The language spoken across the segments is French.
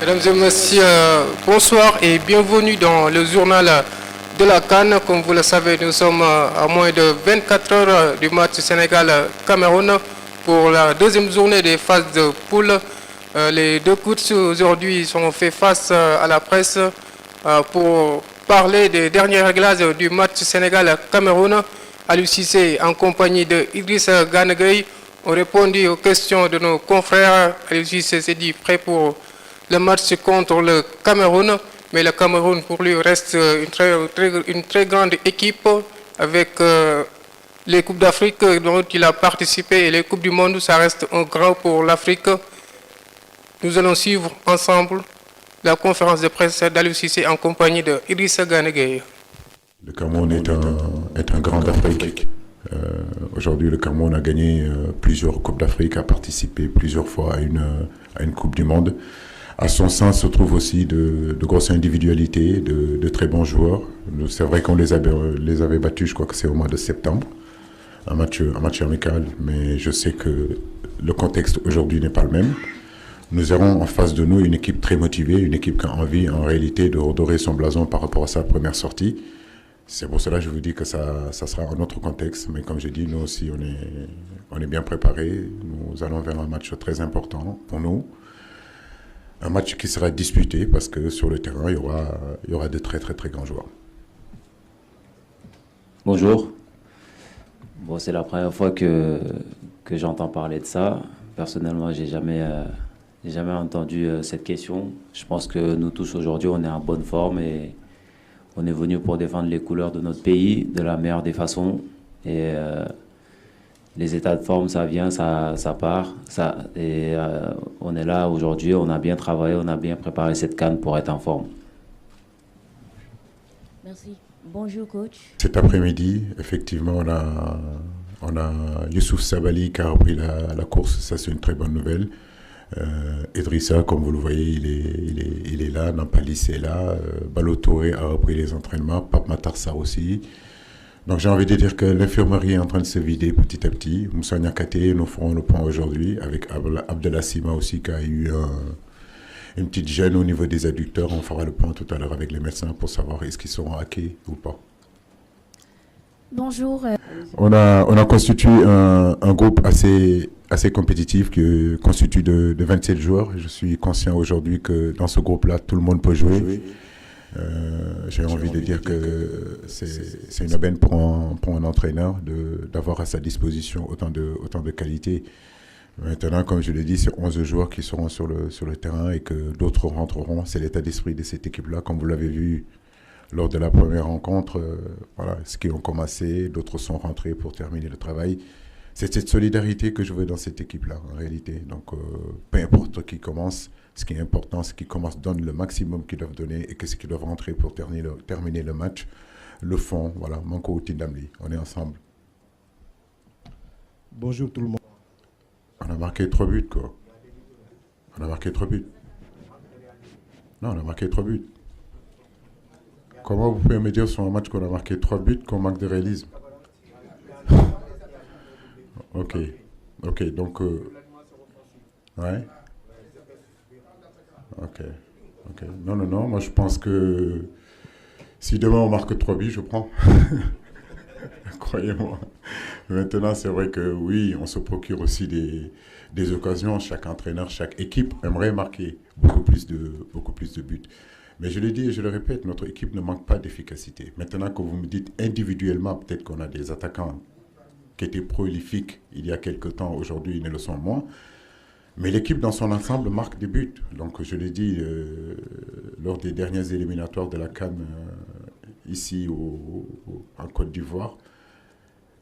Mesdames et messieurs, bonsoir et bienvenue dans le journal de la CAN. Comme vous le savez, nous sommes à moins de 24 heures du match Sénégal-Cameroun pour la deuxième journée des phases de poule. Les deux coachs aujourd'hui sont fait face à la presse pour parler des derniers réglages du match Sénégal-Cameroun. Aliou Cissé en compagnie de Idrissa Gana Gueye ont répondu aux questions de nos confrères. Aliou Cissé s'est dit prêt pour le match contre le Cameroun, mais le Cameroun pour lui reste une très grande équipe avec les Coupes d'Afrique dont il a participé et les Coupes du Monde, ça reste un grand pour l'Afrique. Nous allons suivre ensemble la conférence de presse d'Aliou Cissé en compagnie de Idrissa Gana Gueye. Le Cameroun est un grand d'Afrique. Aujourd'hui, le Cameroun a gagné plusieurs Coupes d'Afrique, a participé plusieurs fois à une Coupe du Monde. À son sein se trouvent aussi de grosses individualités, de très bons joueurs. C'est vrai qu'on les avait battus, je crois que c'est au mois de septembre, un match amical, mais je sais que le contexte aujourd'hui n'est pas le même. Nous aurons en face de nous une équipe très motivée, une équipe qui a envie en réalité de redorer son blason par rapport à sa première sortie. C'est pour cela que je vous dis que ça sera un autre contexte, mais comme je dis, nous aussi on est bien préparés. Nous allons vers un match très important pour nous. Un match qui sera disputé parce que sur le terrain, il y aura de très très très grands joueurs. Bonjour. Bon, c'est la première fois que j'entends parler de ça. Personnellement, j'ai jamais entendu cette question. Je pense que nous tous aujourd'hui, on est en bonne forme et on est venu pour défendre les couleurs de notre pays de la meilleure des façons. Et les états de forme, ça vient, ça part. On est là aujourd'hui, on a bien travaillé, on a bien préparé cette CAN pour être en forme. Merci. Bonjour coach. Cet après-midi, effectivement, on a Youssouf Sabaly qui a repris la course, ça c'est une très bonne nouvelle. Idrissa, comme vous le voyez, il est là, Nampalis est là, Ballo Touré a repris les entraînements, Pape Matar Sarr aussi. Donc j'ai envie de dire que l'infirmerie est en train de se vider petit à petit. Moussa Niakate, nous ferons le point aujourd'hui avec Abdallah Sima aussi qui a eu une petite gêne au niveau des adducteurs. On fera le point tout à l'heure avec les médecins pour savoir est-ce qu'ils seront hackés ou pas. Bonjour. On a constitué un groupe assez compétitif qui constitue de 27 joueurs. Je suis conscient aujourd'hui que dans ce groupe-là, tout le monde peut jouer. J'ai envie de dire que c'est une aubaine pour un entraîneur d'avoir à sa disposition autant de qualité. Maintenant, comme je l'ai dit, c'est 11 joueurs qui seront sur le terrain et que d'autres rentreront. C'est l'état d'esprit de cette équipe-là, comme vous l'avez vu lors de la première rencontre. Voilà, ceux qui ont commencé, d'autres sont rentrés pour terminer le travail. C'est cette solidarité que je veux dans cette équipe-là, en réalité. Donc, peu importe qui commence, ce qui est important, c'est qu'ils commencent, donnent le maximum qu'ils doivent donner et que ce qu'ils doivent rentrer pour terminer le match, le font. Voilà, Manko Outindamli, on est ensemble. Bonjour tout le monde. On a marqué 3 buts, quoi. On a marqué 3 buts. Non, on a marqué 3 buts. Comment vous pouvez me dire sur un match qu'on a marqué 3 buts qu'on manque de réalisme? Ok, donc... ouais. Ok. Non, moi je pense que si demain on marque 3 buts, je prends. Croyez-moi. Maintenant, c'est vrai que oui, on se procure aussi des occasions. Chaque entraîneur, chaque équipe aimerait marquer beaucoup plus de buts. Mais je le dis et je le répète, notre équipe ne manque pas d'efficacité. Maintenant que vous me dites individuellement, peut-être qu'on a des attaquants qui étaient prolifiques il y a quelque temps, aujourd'hui ils ne le sont moins. Mais l'équipe dans son ensemble marque des buts. Donc je l'ai dit lors des dernières éliminatoires de la CAN ici en Côte d'Ivoire,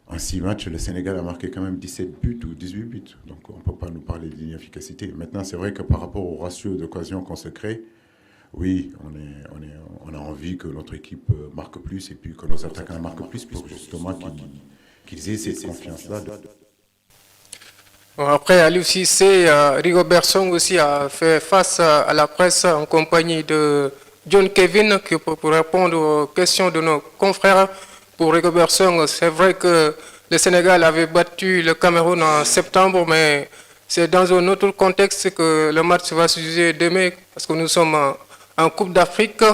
en 6 matchs, le Sénégal a marqué quand même 17 buts ou 18 buts. Donc on ne peut pas nous parler d'inefficacité. Maintenant, c'est vrai que par rapport au ratio d'occasion qu'on se crée, oui, on a envie que notre équipe marque plus et puis que nos attaquants marquent plus pour justement qu'ils aient cette confiance-là. Après, Aliou Cissé, Rigobert Song aussi a fait face à la presse en compagnie de John Kevin pour répondre aux questions de nos confrères. Pour Rigobert Song, c'est vrai que le Sénégal avait battu le Cameroun en septembre, mais c'est dans un autre contexte que le match va se jouer demain, parce que nous sommes en Coupe d'Afrique.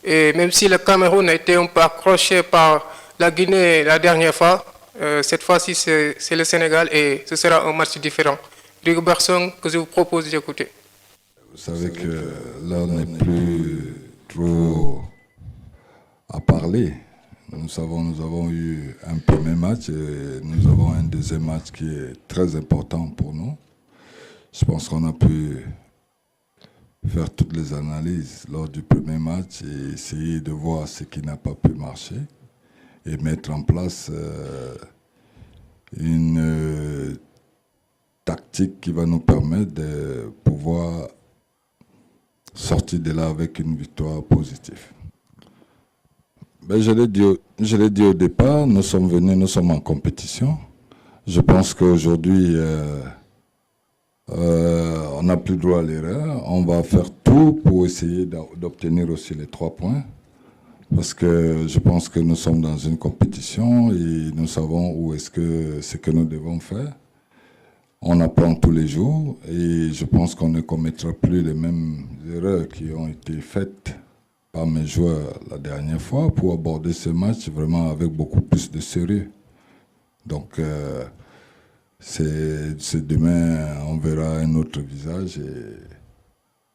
Et même si le Cameroun a été un peu accroché par la Guinée la dernière fois, cette fois-ci c'est le Sénégal et ce sera un match différent. Rigobertson, que je vous propose d'écouter. Vous savez que là, on n'est plus trop à parler. Nous avons eu un premier match et nous avons un deuxième match qui est très important pour nous. Je pense qu'on a pu faire toutes les analyses lors du premier match et essayer de voir ce qui n'a pas pu marcher et mettre en place une tactique qui va nous permettre de pouvoir sortir de là avec une victoire positive. Ben, je l'ai dit au départ, nous sommes en compétition. Je pense qu'aujourd'hui, on n'a plus droit à l'erreur. On va faire tout pour essayer d'obtenir aussi les 3 points. Parce que je pense que nous sommes dans une compétition et nous savons où est-ce que ce que nous devons faire. On apprend tous les jours et je pense qu'on ne commettra plus les mêmes erreurs qui ont été faites par mes joueurs la dernière fois pour aborder ce match vraiment avec beaucoup plus de sérieux. Donc, c'est demain, on verra un autre visage et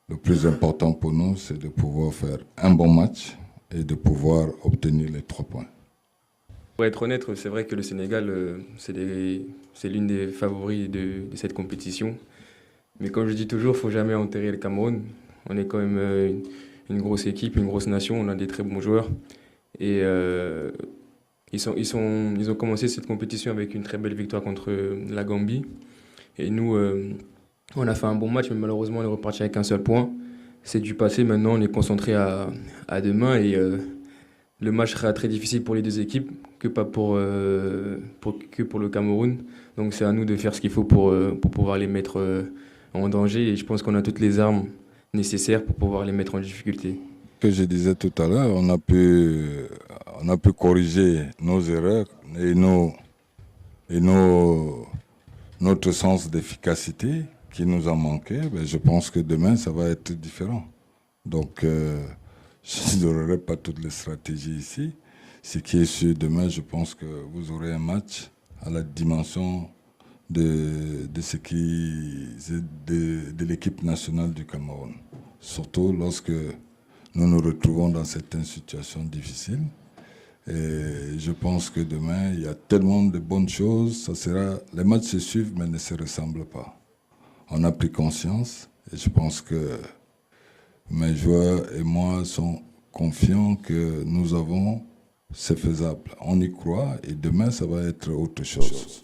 le plus important pour nous, c'est de pouvoir faire un bon match et de pouvoir obtenir les 3 points. Pour être honnête, c'est vrai que le Sénégal, c'est l'une des favoris de cette compétition. Mais comme je dis toujours, il ne faut jamais enterrer le Cameroun. On est quand même une grosse équipe, une grosse nation, on a des très bons joueurs. Et ils ont commencé cette compétition avec une très belle victoire contre la Gambie. Et nous, on a fait un bon match, mais malheureusement, on est reparti avec un seul point. C'est du passé, maintenant on est concentré à demain et le match sera très difficile pour les deux équipes, que pour le Cameroun. Donc c'est à nous de faire ce qu'il faut pour pouvoir les mettre en danger et je pense qu'on a toutes les armes nécessaires pour pouvoir les mettre en difficulté. Que je disais tout à l'heure, on a pu corriger nos erreurs et notre sens d'efficacité qui nous a manqué. Ben, je pense que demain, ça va être différent. Donc, je ne donnerai pas toutes les stratégies ici. Ce qui est sûr, demain, je pense que vous aurez un match à la dimension de l'équipe nationale du Cameroun. Surtout lorsque nous nous retrouvons dans certaines situations difficiles. Et je pense que demain, il y a tellement de bonnes choses. Les matchs se suivent, mais ne se ressemblent pas. On a pris conscience et je pense que mes joueurs et moi sommes confiants que c'est faisable. On y croit et demain, ça va être autre chose.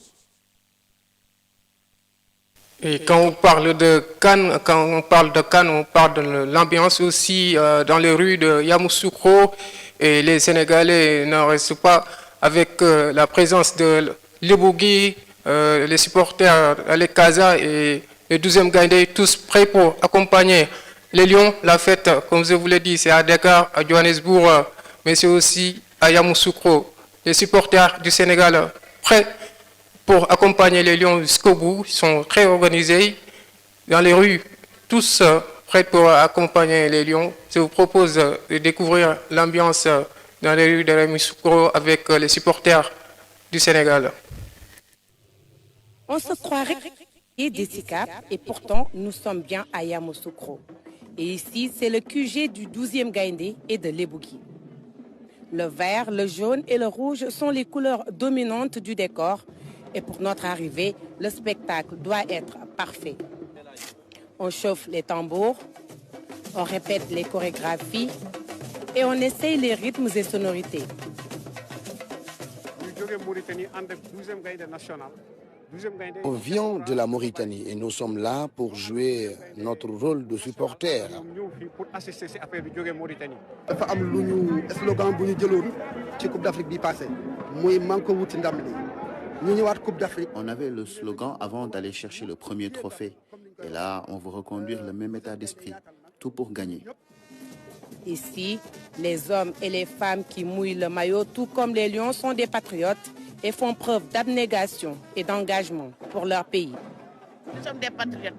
Et quand on parle de Cannes, on parle de l'ambiance aussi dans les rues de Yamoussoukro. Et les Sénégalais ne restent pas avec la présence de Lebougui, les supporters Alec Kaza et le 12e Gaïndé, tous prêts pour accompagner les Lions. La fête, comme je vous l'ai dit, c'est à Dakar, à Johannesburg, mais c'est aussi à Yamoussoukro. Les supporters du Sénégal prêts pour accompagner les Lions jusqu'au bout. Ils sont très organisés dans les rues, tous prêts pour accompagner les Lions. Je vous propose de découvrir l'ambiance dans les rues de Yamoussoukro avec les supporters du Sénégal. On se croirait des SICAP et pourtant nous sommes bien à Yamoussoukro. Et ici, c'est le QG du 12e Gaïndé et de Lebougui. Le vert, le jaune et le rouge sont les couleurs dominantes du décor. Et pour notre arrivée, le spectacle doit être parfait. On chauffe les tambours, on répète les chorégraphies et on essaye les rythmes et sonorités. On vient de la Mauritanie et nous sommes là pour jouer notre rôle de supporter. On avait le slogan avant d'aller chercher le premier trophée. Et là, on veut reconduire le même état d'esprit. Tout pour gagner. Ici, les hommes et les femmes qui mouillent le maillot, tout comme les lions, sont des patriotes et font preuve d'abnégation et d'engagement pour leur pays. Nous sommes des patriotes.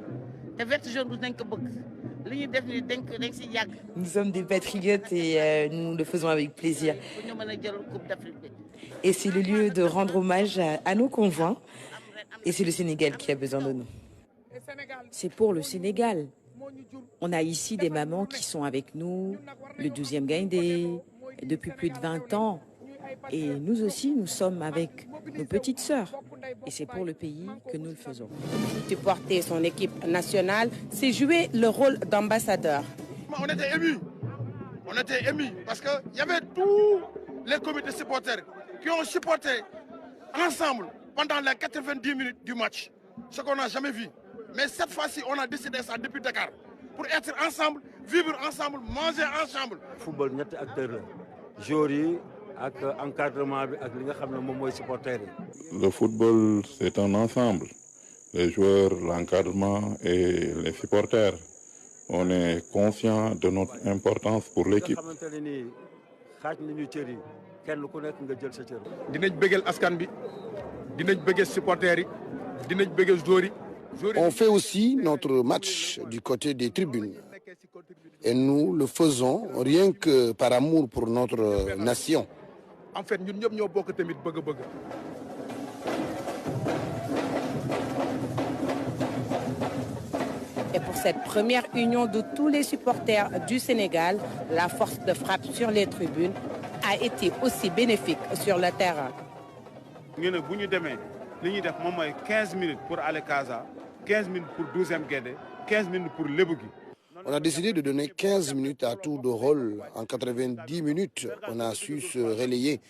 Te vert jaune rouge dañ ko bëgg. Li ñuy def ni dañ ci yàgg. Nous sommes des patriotes et nous le faisons avec plaisir. Pour ñu mën a jël Coupe d'Afrique bi. Et c'est le lieu de rendre hommage à nos conjoints. Et c'est le Sénégal qui a besoin de nous. C'est pour le Sénégal. On a ici des mamans qui sont avec nous, le 12e Gaïndé, depuis plus de 20 ans. Et nous aussi, nous sommes avec nos petites sœurs. Et c'est pour le pays que nous le faisons. Supporter son équipe nationale, c'est jouer le rôle d'ambassadeur. On était émus. On était émus parce qu'il y avait tous les comités supporters qui ont supporté ensemble pendant les 90 minutes du match. Ce qu'on n'a jamais vu. Mais cette fois-ci, on a décidé ça depuis Dakar. Pour être ensemble, vivre ensemble, manger ensemble. Le football, ñetti acteur la. Joueurs yi ak encadrement bi ak li nga xam ne moom mooy supporters yi. Le football, c'est un ensemble. Les joueurs, l'encadrement et les supporters. On est conscient de notre importance pour l'équipe. nga xamante ne nii xaaj nañu cër yi kenn ku nekk nga jël sa cër. Dinañ bëggal askan bi, dinañ bëggal supporters yi, dinañ bëggal joueurs yi. On fait aussi notre match du côté des tribunes. Et nous le faisons rien que par amour pour notre nation. En fait, ñun ñëpp ñoo bokk tamit bëgg-bëgg. Et pour cette première union de tous les supporters du Sénégal, la force de frappe sur les tribunes a été aussi bénéfique sur le terrain. Ñu ne bu ñu demee li ñuy def moom mooy 15 minutes pour aller Casa, 15 minutes pour 12e Gaïndé, 15 minutes pour Lebougui. On a décidé de donner 15 minutes à tour de rôle. En 90 minutes, on a su se relayer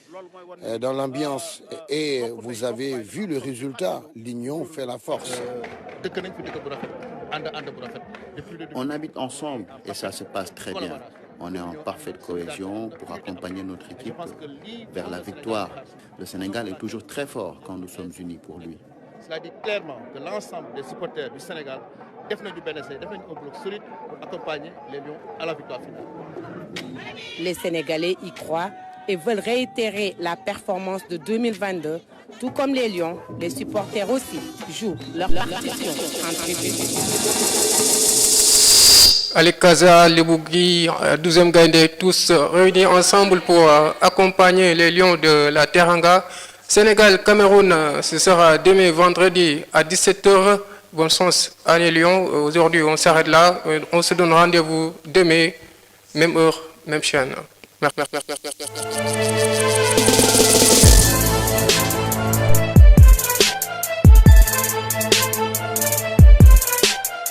dans l'ambiance. Et vous avez vu le résultat. L'union fait la force. On habite ensemble et ça se passe très bien. On est en parfaite cohésion pour accompagner notre équipe vers la victoire. Le Sénégal est toujours très fort quand nous sommes unis pour lui. Cela dit clairement que l'ensemble des supporters du Sénégal défendent du BNC, défendent un bloc solide pour accompagner les Lions à la victoire finale. Les Sénégalais y croient et veulent réitérer la performance de 2022. Tout comme les Lions, les supporters aussi jouent leur partition en tribune. Ali Casa, Lebougui, 12e Gaïndé, tous réunis ensemble pour accompagner les Lions de la Teranga. Sénégal-Cameroun, ce sera demain vendredi à 17h. Bon sens à les Lions. Aujourd'hui, on s'arrête là. On se donne rendez-vous demain, même heure, même chaîne. Merci.